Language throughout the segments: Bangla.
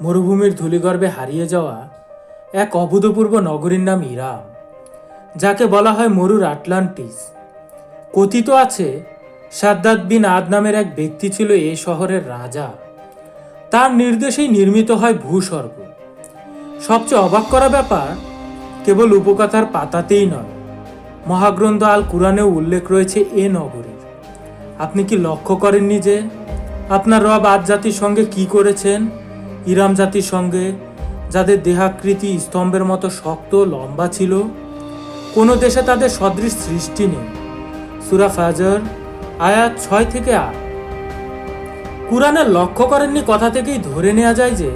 মরুভূমির ধূলিগর্ভে হারিয়ে যাওয়া এক অভূতপূর্ব নগরীর নাম ইরাম, যাকে বলা হয় মরুর আটলান্টিস। কথিত আছে সাদ্দাত বিন আদ নামের এক ব্যক্তি ছিল এই শহরের রাজা। তার নির্দেশেই নির্মিত হয় ভূস্বর্গ। সবচেয়ে অবাক করা ব্যাপার, কেবল উপকথার পাতাতেই নয়, মহাগ্রন্থ আল কুরআনেও উল্লেখ রয়েছে এ নগরীর। আপনি কি লক্ষ্য করেননি যে আপনার রব আদ জাতির সঙ্গে কি করেছেন? ইরাম জাতির সঙ্গে, যাদের দেহাকৃতি স্তম্ভের মতো শক্ত লম্বা ছিল। কোনো দেশে তাদের সদৃশ সৃষ্টি নেই। সূরা ফাজর আয়াত 6 থেকে 8। কুরআনের লক্ষ্য করেননি কথা থেকেই ধরে নেওয়া যায় যে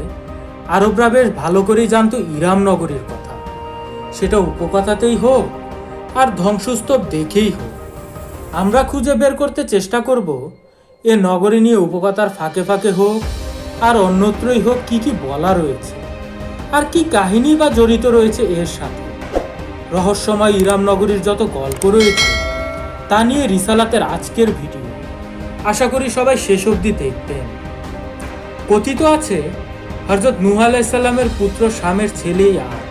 আরবরা বেশ ভালো করেই জানতো ইরাম নগরীর কথা। সেটা উপকথাতেই হোক আর ধ্বংসস্তূপ দেখেই হোক, আমরা খুঁজে বের করতে চেষ্টা করব এ নগরী নিয়ে উপকথার ফাঁকে ফাঁকে হোক আর অন্যত্রই হোক কি কি বলা রয়েছে, আর কি কাহিনী বা জড়িত রয়েছে এর সাথে। রহস্যময় ইরাম নগরীর যত গল্প রয়েছে তা নিয়ে রিসালাতের আজকের ভিডিও। আশা করি সবাই শেষ অবধি দেখবেন। কথিত আছে হযরত নূহ আলাইহিস সালামের পুত্র শামের ছেলেই আদ।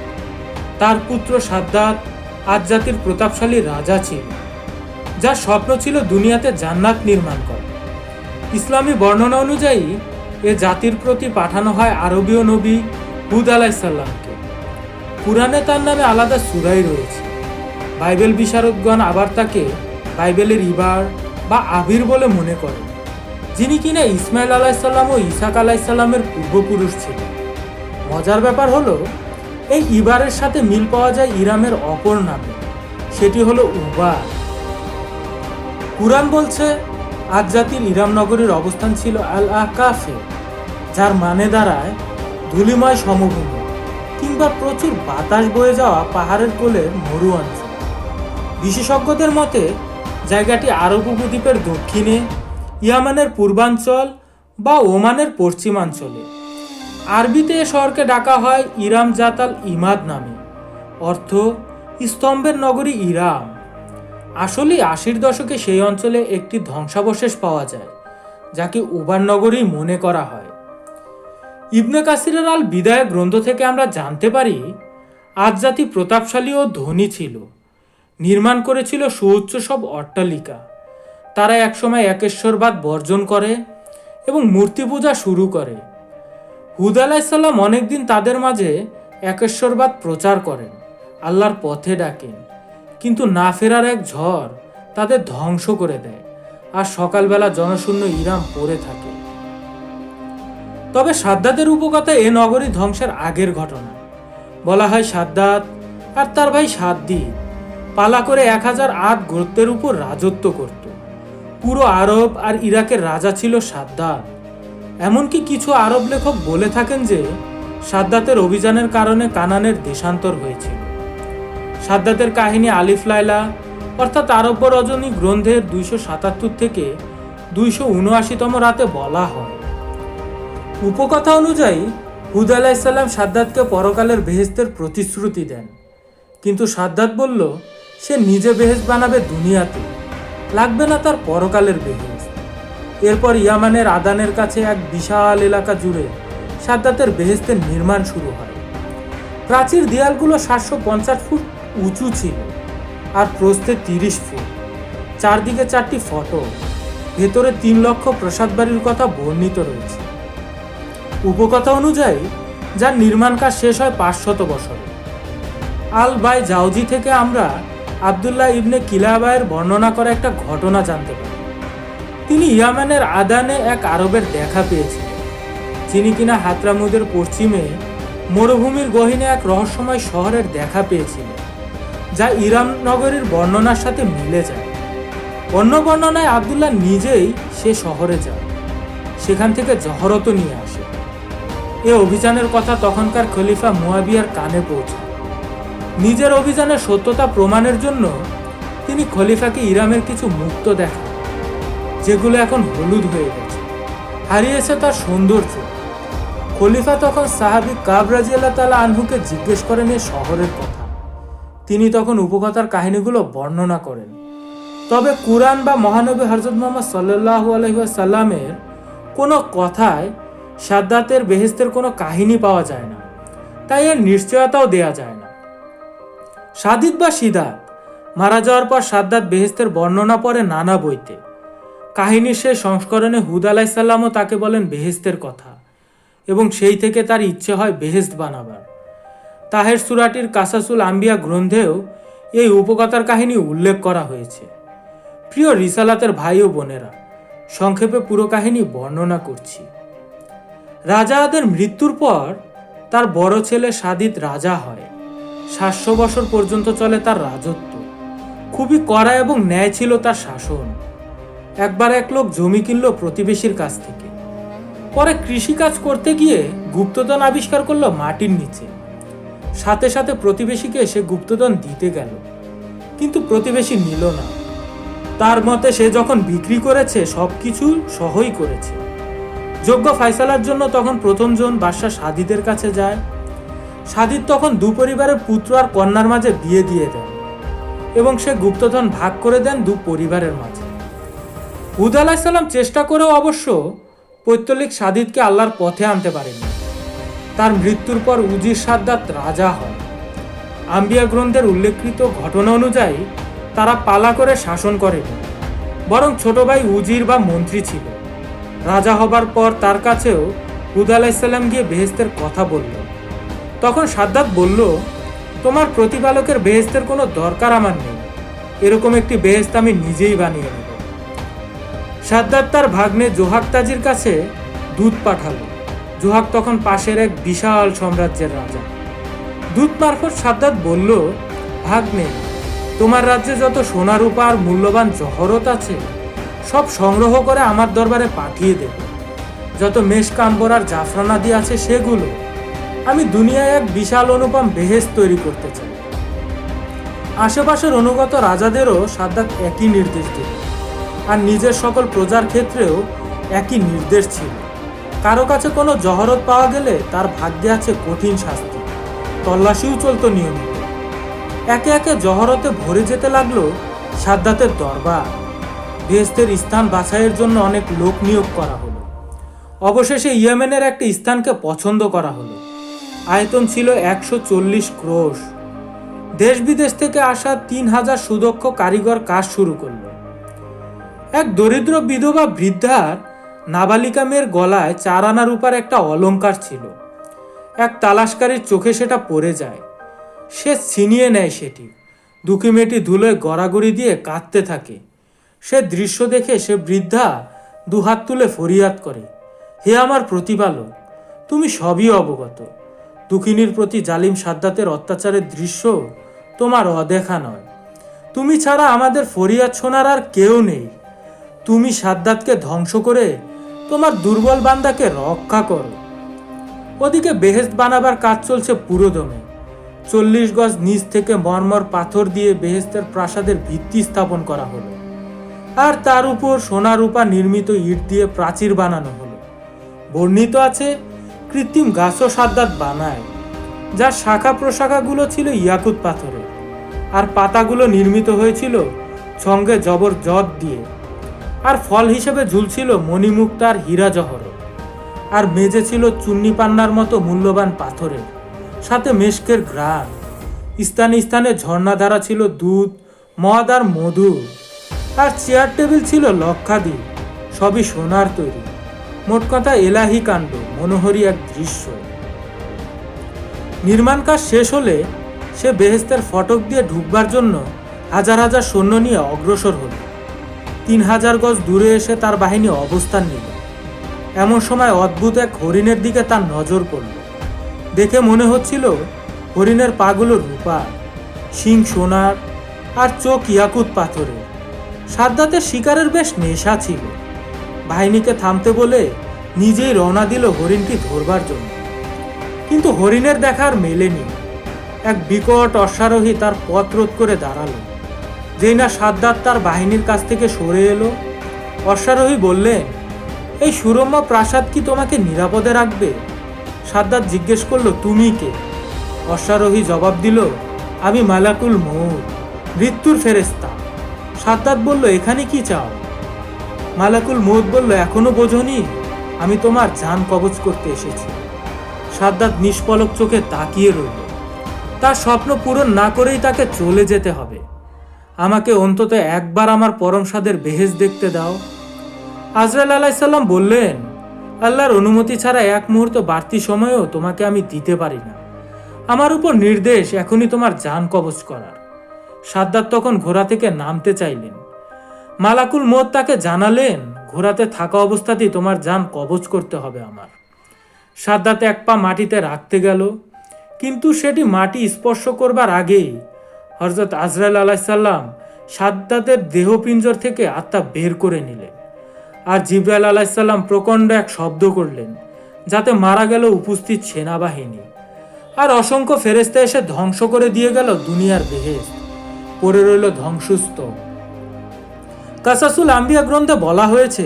তার পুত্র সাদ্দাত আদ জাতির প্রতাপশালী রাজা ছিল, যার স্বপ্ন ছিল দুনিয়াতে জান্নাত নির্মাণ করা। ইসলামী বর্ণনা অনুযায়ী এ জাতির প্রতি পাঠানো হয় আরবীয় নবী হুদ আলাইহিস সালামকে। কুরআনে তার নামে আলাদা সূরাই রয়েছে। বাইবেল বিশারদগণ আবার তাকে বাইবেলের ইবার বা আবির বলে মনে করেন, যিনি কিনা ইসমাইল আলাইহিস সালাম ও ইসাক আলাইহিস সালামের পূর্বপুরুষ ছিলেন। মজার ব্যাপার হলো এই ইবারের সাথে মিল পাওয়া যায় ইরামের অপর নামে, সেটি হলো উবার। কুরআন বলছে আদ জাতির ইরাম নগরীর অবস্থান ছিল আল আকাফে, যার মানে দাঁড়ায় ধূলিময় সমভূমি কিংবা প্রচুর বাতাস বয়ে যাওয়া পাহাড়ের কোলের মরু অঞ্চল। বিশেষজ্ঞদের মতে জায়গাটি আরব উপদ্বীপের দক্ষিণে, ইয়ামানের পূর্বাঞ্চল বা ওমানের পশ্চিমাঞ্চলে। আরবিতে এ শহরকে ডাকা হয় ইরাম জাত আল ইমাদ নামে, অর্থ স্তম্ভের নগরী ইরাম। আসলে 80-র দশকে সেই অঞ্চলে একটি ধ্বংসাবশেষ পাওয়া যায়, যাকে উবার নগরী মনে করা হয়। ইবনে কাসিরের আল বিদায়া গ্রন্থ থেকে আমরা জানতে পারি আদ জাতি প্রতাপশালী ও ধনী ছিল, নির্মাণ করেছিল সুউচ্চ সব অট্টালিকা। তারা একসময় একেশ্বরবাদ বর্জন করে এবং মূর্তি পূজা শুরু করে। হুদ আলাইহিস সালাম অনেকদিন তাদের মাঝে একেশ্বরবাদ প্রচার করেন, আল্লাহর পথে ডাকেন, কিন্তু না ফেরার এক ঝড় তাদের ধ্বংস করে দেয়, আর সকালবেলা জনশূন্য ইরাম পড়ে থাকে। তবে সাদ্দাতের উপকথা এ নগরী ধ্বংসের আগের ঘটনা। বলা হয় সাদ্দাত আর তার ভাই সাদ্দিদ পালা করে 1000 আদ গোত্রের উপর রাজত্ব করত। পুরো আরব আর ইরাকের রাজা ছিল সাদ্দাত। এমনকি কিছু আরব লেখক বলে থাকেন যে সাদ্দাতের অভিযানের কারণে কানানের দেশান্তর হয়েছিল। সাদ্দাতের কাহিনী আলিফ লায়লা অর্থাৎ আরব্য রজনী গ্রন্থের 277 থেকে 279তম রাতে বলা হয়। উপকথা অনুযায়ী হুদ আলাইহিস সালাম সাদ্দাতকে পরকালের বেহেশতের প্রতিশ্রুতি দেন, কিন্তু সাদ্দাত বলল সে নিজে বেহেশত বানাবে দুনিয়াতে, লাগবে না তার পরকালের বেহেশত। এরপর ইয়ামানের আদানের কাছে এক বিশাল এলাকা জুড়ে সাদ্দাতের বেহেশতের নির্মাণ শুরু হয়। প্রাচীর দেয়ালগুলো 750 ফুট উঁচু ছিল আর প্রস্থে 30 ফুট। চারদিকে 4টি ফটক, ভেতরে 3 লক্ষ প্রসাদ বাড়ির কথা বর্ণিত রয়েছে। উপকথা অনুযায়ী যার নির্মাণ কাজ শেষ হয় 500 বছরে। আল বাই জাউজি থেকে আমরা আবদুল্লাহ ইবনে কিলাবায়ের বর্ণনা করা একটা ঘটনা জানতে পারি। তিনি ইয়ামানের আদানে এক আরবের দেখা পেয়েছিলেন, যিনি কিনা হাতরামুদের পশ্চিমে মরুভূমির গহীনে এক রহস্যময় শহরের দেখা পেয়েছিলেন, যা ইরাম নগরীর বর্ণনার সাথে মিলে যায়। অন্য বর্ণনায় আবদুল্লাহ নিজেই সে শহরে যায়, সেখান থেকে জহরত নিয়ে আসে। এ অভিযানের কথা তখনকার খলিফা মুয়াবিয়ার কানে পৌঁছায়। নিজের অভিযানের সত্যতা প্রমাণের জন্য তিনি খলিফাকে ইরামের কিছু মুক্ত দেখান, যেগুলো এখন হলুদ হয়ে গেছে, হারিয়েছে তার সৌন্দর্য। খলিফা তখন সাহাবী কাব রাদিয়াল্লাহু তাআলা আনহুকে জিজ্ঞেস করেন এ শহরের কথা। তিনি তখন উপকথার কাহিনীগুলো বর্ণনা করেন। তবে কুরআন বা মহানবী হযরত মুহাম্মদ সাল্লাল্লাহু আলাইহি ওয়াসাল্লামের কোনো কথায় সাদ্দাতের বেহেশতের কোনো কাহিনী পাওয়া যায় না, তাই এর নিশ্চয়তাও দেয়া যায় না। সাদিদ বা সিদাত মারা যাওয়ার পর সাদ্দাত বেহেশতের বর্ণনা পড়ে নানা বইতে। কাহিনীর সেই সংস্করণে হুদ আলাইসাল্লামও তাকে বলেন বেহেশতের কথা, এবং সেই থেকে তার ইচ্ছে হয় বেহেশত বানাবার। তাহের সূরাটির কাসাসুল আম্বিয়া গ্রন্থেও এই উপকথার কাহিনী উল্লেখ করা হয়েছে। প্রিয় রিসালাতের ভাই ও বোনেরা, সংক্ষেপে পুরো কাহিনী বর্ণনা করছি। রাজা আদের মৃত্যুর পর তার বড় ছেলে সাদিদ রাজা হয়। 700 বছর পর্যন্ত চলে তার রাজত্ব। খুবই কড়া এবং ন্যায় ছিল তার শাসন। একবার এক লোক জমি কিনল প্রতিবেশীর কাছ থেকে। পরে কৃষিকাজ করতে গিয়ে গুপ্তধন আবিষ্কার করলো মাটির নিচে। সাথে সাথে প্রতিবেশীকে সে গুপ্তধন দিতে গেল, কিন্তু প্রতিবেশী নিল না। তার মতে সে যখন বিক্রি করেছে সবকিছু সহই করেছে। যোগ্য ফায়সালার জন্য তখন প্রথমজন বাদশা সাদিদের কাছে যায়। সাদিদ তখন দু পরিবারের পুত্র আর কন্যার মাঝে বিয়ে দিয়ে দেন এবং সে গুপ্তধন ভাগ করে দেন দু পরিবারের মাঝে। হুদ আলাইসাল্লাম চেষ্টা করেও অবশ্য পৈতলিক সাদিদকে আল্লাহর পথে আনতে পারেনি। তার মৃত্যুর পর উজির সাদ্দাত রাজা হয়। আম্বিয়া গ্রন্থের উল্লেখিত ঘটনা অনুযায়ী তারা পালা করে শাসন করেনি, বরং ছোট ভাই উজির বা মন্ত্রী ছিল। রাজা হবার পর তার কাছেও হুদ আলাইসাল্লাম গিয়ে বেহেশতের কথা বলল। তখন সাদ্দাত বলল, তোমার প্রতিপালকের বেহেশতের কোনো দরকার আমার নেই, এরকম একটি বেহেশত আমি নিজেই বানিয়ে নেব। সাদ্দাত তার ভাগ্নে জোহাক তাজির কাছে দূত পাঠালো। জোহাক তখন পাশের এক বিশাল সাম্রাজ্যের রাজা। দূত মারফত সাদ্দাত বলল, ভাগ্নে, তোমার রাজ্যে যত সোনা রূপা আর মূল্যবান জহরত আছে সব সংগ্রহ করে আমার দরবারে পাঠিয়ে দেব। যত মেশকাম্বর আর জাফরানাদি আছে সেগুলো। আমি দুনিয়ায় এক বিশাল অনুপম বেহেশত তৈরি করতে চাই। আশেপাশের অনুগত রাজাদেরও সাদ্দাত একই নির্দেশ দিল, আর নিজের সকল প্রজার ক্ষেত্রেও একই নির্দেশ ছিল। কারো কাছে কোনো জহরত পাওয়া গেলে তার ভাগ্যে আছে কঠিন শাস্তি। তল্লাশিও চলত নিয়মিত। একে একে জহরতে ভরে যেতে লাগলো সাদ্দাতের দরবার। বেহেশতের স্থান বাছাইয়ের জন্য অনেক লোক নিয়োগ করা হলো। অবশেষে ইয়েমেনের একটি স্থানকে পছন্দ করা হলো। আয়তন ছিল 140 ক্রোশ। দেশ বিদেশ থেকে আসা 3000 সুদক্ষ কারিগর কাজ শুরু করলো। এক দরিদ্র বিধবা বৃদ্ধার নাবালিকা মেয়ের গলায় 4 আনা রূপার একটা অলংকার ছিল। এক তালাশকারীর চোখে সেটা পড়ে যায়। সে ছিনিয়ে নেয় সেটি। দুঃখী মেয়েটি ধুলোয় গড়াগড়ি দিয়ে কাঁদতে থাকে। সে দৃশ্য দেখে সে বৃদ্ধা দুহাত তুলে ফরিয়াদ করে, হে আমার প্রতিপালক, তুমি সবই অবগত। দুঃখিনীর প্রতি জালিম সাদ্দাতের অত্যাচারের দৃশ্য তোমার অদেখা নয়। তুমি ছাড়া আমাদের ফরিয়াদ শোনার আর কেউ নেই। তুমি সাদ্দাতকে ধ্বংস করে তোমার দুর্বল বান্দাকে রক্ষা করো। ওদিকে বেহেশত বানাবার কাজ চলছে পুরোদমে। 40 গজ নিচ থেকে মরমর পাথর দিয়ে বেহেশতের প্রাসাদের ভিত্তি স্থাপন করা হলো, আর তার উপর সোনা রূপা নির্মিত ইট দিয়ে প্রাচীর বানানো হলো। বর্ণিত আছে কৃত্রিম গাছও সাদ্দাত বানায়, যার শাখা প্রশাখাগুলো ছিল ইয়াকুত পাথরের, আর পাতাগুলো নির্মিত হয়েছিল সঙ্গে জবরজত দিয়ে, আর ফল হিসেবে ঝুলছিল মণিমুক্তার হীরা জহরত, আর মেঝে ছিল চুন্নি পান্নার মতো মূল্যবান পাথরের, সাথে মেশকের ঘ্রাণ। স্থানে স্থানে ঝর্ণাধারা ছিল দুধ, মদ আর মধু, আর চেয়ার টেবিল ছিল লক্ষাধিক, সবই সোনার তৈরি। মোট কথা এলাহি কাণ্ড, মনোহরী এক দৃশ্য। নির্মাণ কাজ শেষ হলে সে বেহেশতের ফটক দিয়ে ঢুকবার জন্য হাজার হাজার সৈন্য নিয়ে অগ্রসর হল। 3000 গজ দূরে এসে তার বাহিনী অবস্থান নিল। এমন সময় অদ্ভুত এক হরিণের দিকে তার নজর পড়ল। দেখে মনে হচ্ছিল হরিণের পাগুলো রূপার, শিং সোনার, আর চোখ ইয়াকুত পাথরের। সাদ্দাতের শিকারের বেশ নেশা ছিল। বাহিনীকে থামতে বলে নিজেই রওনা দিল হরিণটি ধরবার জন্য, কিন্তু হরিণের দেখার মেলেনি। এক বিকট অশ্বারোহী তার পথ রোধ করে দাঁড়ালো। যেই না সাদ্দাত তার বাহিনীর কাছ থেকে সরে এলো, অশ্বারোহী বললেন, এই সুরম্য প্রাসাদ কি তোমাকে নিরাপদে রাখবে? সাদ্দাত জিজ্ঞেস করলো, তুমি কে? অশ্বারোহী জবাব দিল, আমি মালাকুল মউত, মৃত্যুর ফেরেশতা। সাদ্দাত বলল, এখানে কি চাও? মালাকুল মউত বলল, এখনো বোঝনি, আমি তোমার জান কবজ করতে এসেছি। সাদ্দাত নিষ্পলক চোখে তাকিয়ে রইল। তার স্বপ্ন পূরণ না করেই তাকে চলে যেতে হবে। আমাকে অন্তত একবার আমার পরম স্বাদের বেহেশত দেখতে দাও। আজরাইল আলাইহিস সালাম বললেন, আল্লাহর অনুমতি ছাড়া এক মুহূর্ত বাড়তি সময়ও তোমাকে আমি দিতে পারি না। আমার উপর নির্দেশ এখনই তোমার জান কবজ করার। সাদ্দাত তখন ঘোড়া থেকে নামতে চাইলেন। মালাকুল মউত তাকে জানালেন, ঘোড়াতে থাকা অবস্থাতেই তোমার জান কবজ করতে হবে আমার। সাদ্দাত এক পা মাটিতে রাখতে গেল, কিন্তু সেটি মাটি স্পর্শ করবার আগেই হযরত আজরাইল আলাইহিস সালাম সাদ্দাতের দেহপিঞ্জর থেকে আত্মা বের করে নিলেন। আর জিবরাইল আলাইহিস সালাম প্রকাণ্ড এক শব্দ করলেন, যাতে মারা গেল উপস্থিত সেনাবাহিনী। আর অসংখ্য ফেরেশতা এসে ধ্বংস করে দিয়ে গেল দুনিয়ার বেহেশত। পড়ে রইল ধ্বংসস্তূপ। কাসাসুল আম্বিয়া গ্রন্থে বলা হয়েছে,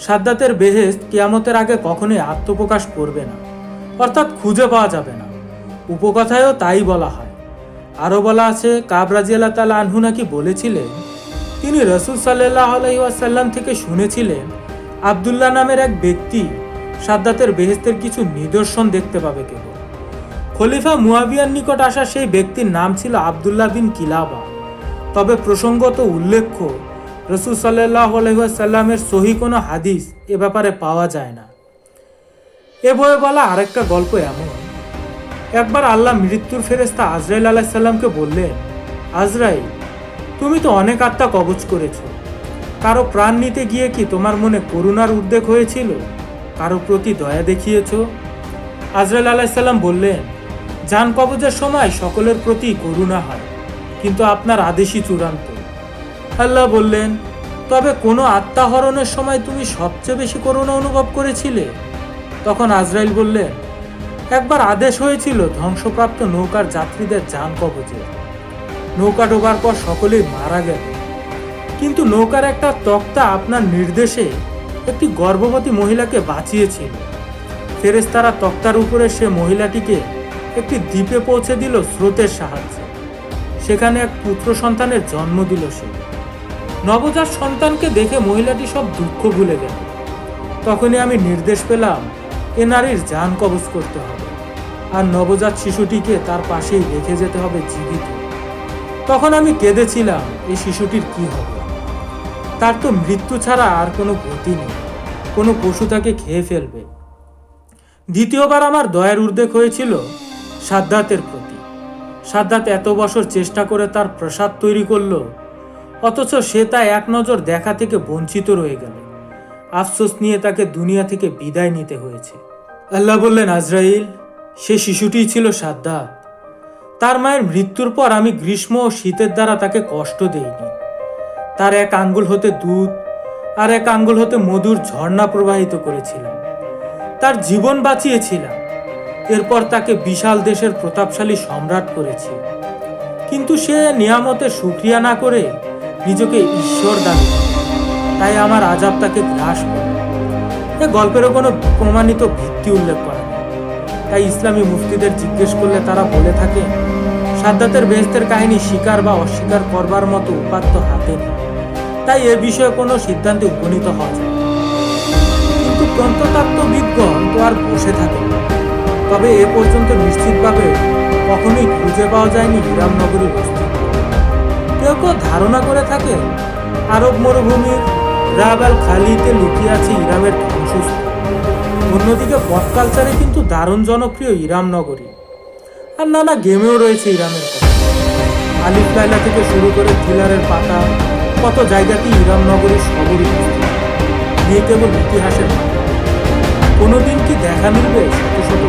সাদ্দাতের বেহেশত কিয়ামতের আগে কখনোই আত্মপ্রকাশ করবে না, অর্থাৎ খুঁজে পাওয়া যাবে না। উপকথায়ও তাই বলা হয়। আরও বলা আছে, কাব রাদিয়াল্লাহু তাআলা আনহু নাকি বলেছিলেন, তিনি রাসূল সাল্লাল্লাহু আলাইহি ওয়াসাল্লাম থেকে শুনেছিলেন, আব্দুল্লাহ নামের এক ব্যক্তি সাদ্দাতের বেহেশতের কিছু নিদর্শন দেখতে পাবে কেবল। খলিফা মুয়াবিয়ার নিকট আসা সেই ব্যক্তির নাম ছিল আব্দুল্লাহ বিন কিলাবা। তবে প্রসঙ্গত উল্লেখ্য, রাসূল সাল্লাল্লাহু আলাইহি ওয়াসাল্লামের সহিহ কোনো হাদিস এ ব্যাপারে পাওয়া যায় না। এ বইয়ে বলা আরেকটা গল্প এমন, একবার আল্লাহ মৃত্যুর ফেরেশতা আজরাইল আলাইহিস সালামকে বললেন, আজরাইল, তুমি তো অনেক আত্মা কবজ করেছ। কারো প্রাণ নিতে গিয়ে কি তোমার মনে করুণার উদ্রেক হয়েছিল? কারো প্রতি দয়া দেখিয়েছ? আজরাইল আলাইহিস সালাম বললেন, জান কবজের সময় সকলের প্রতি করুণা হয়, কিন্তু আপনার আদেশই চূড়ান্ত। আল্লাহ বললেন, তবে কোনো আত্মা হরণের সময় তুমি সবচেয়ে বেশি করুণা অনুভব করেছিলে? তখন আজরাইল বললেন, একবার আদেশ হয়েছিল ধ্বংসপ্রাপ্ত নৌকার যাত্রীদের জান কবজে। নৌকা ডোবার পর সকলেই মারা গেল, কিন্তু নৌকার একটা তক্তা আপনার নির্দেশে একটি গর্ভবতী মহিলাকে বাঁচিয়েছিল। ফেরেশতারা তক্তার উপরে সে মহিলাটিকে একটি দ্বীপে পৌঁছে দিল স্রোতের সাহায্যে। সেখানে এক পুত্র সন্তানের জন্ম দিল সে। নবজাত সন্তানকে দেখে মহিলাটি সব দুঃখ ভুলে গেল। তখনই আমি নির্দেশ পেলাম, এ নারীর জান কবজ করতে হবে, আর নবজাত শিশুটিকে তার পাশেই রেখে যেতে হবে জীবিত। তখন আমি কেঁদেছিলাম, এই শিশুটির কি হবে? তার তো মৃত্যু ছাড়া আর কোনো গতি নেই, কোনো পশু তাকে খেয়ে ফেলবে। দ্বিতীয়বার আমার দয়ার উদ্রেক হয়েছিল সাদ্দাতের প্রতি। সাদ্দাত এত বছর চেষ্টা করে তার প্রাসাদ তৈরি করলো, অথচ সে তা এক নজর দেখা থেকে বঞ্চিত রয়ে গেল। আফসোস নিয়ে তাকে দুনিয়া থেকে বিদায় নিতে হয়েছে। আল্লাহ বললেন, আজরাইল, সে শিশুটিই ছিল সাদ্দাত। তার মায়ের মৃত্যুর পর আমি গ্রীষ্ম ও শীতের দ্বারা তাকে কষ্ট দেইনি। তার এক আঙ্গুল হতে দুধ আর এক আঙ্গুল হতে মধুর ঝর্ণা প্রবাহিত করেছিলাম। তার জীবন বাঁচিয়েছিলাম। এরপর তাকে বিশাল দেশের প্রতাপশালী সম্রাট করেছি। কিন্তু সে নিয়ামতের শুকরিয়া না করে নিজেকে ঈশ্বর দাবি করে, তাই আমার আযাব তাকে গ্রাস করে। এ গল্পেরও কোনো প্রমাণিত ভিত্তি উল্লেখ করা নেই। তাই ইসলামী মুফতিদের জিজ্ঞেস করলে তারা বলে থাকে, সাদ্দাতের বেহেশতের কাহিনী স্বীকার বা অস্বীকার করবার মতো উপাত্ত হাতে নেই, তাই এ বিষয়ে কোনো সিদ্ধান্তে উপনীত হওয়া যায়। কিন্তু প্রত্নতত্ত্ববিদগণ তো আর বসে থাকে না। তবে এ পর্যন্ত নিশ্চিতভাবে কখনোই খুঁজে পাওয়া যায়নি হিরাম নগরীর অস্তিত্ব। কেউ কেউ ধারণা করে থাকে আরব মরুভূমির রাব আল খালিতে লুকিয়ে আছে ইরামের ধ্বংসস্তূপ। অন্যদিকে পপ কালচারে কিন্তু দারুণ জনপ্রিয় ইরাম নগরী, আর নানা গেমেও রয়েছে ইরামের কথা। আলিফ লায়লা থেকে শুরু করে থ্রিলারের পাতা, কত জায়গাতেই ইরাম নগরীর সবরই নিয়ে কেবল ইতিহাসের পাতা। কোনোদিন কি দেখা মিলবে শত শত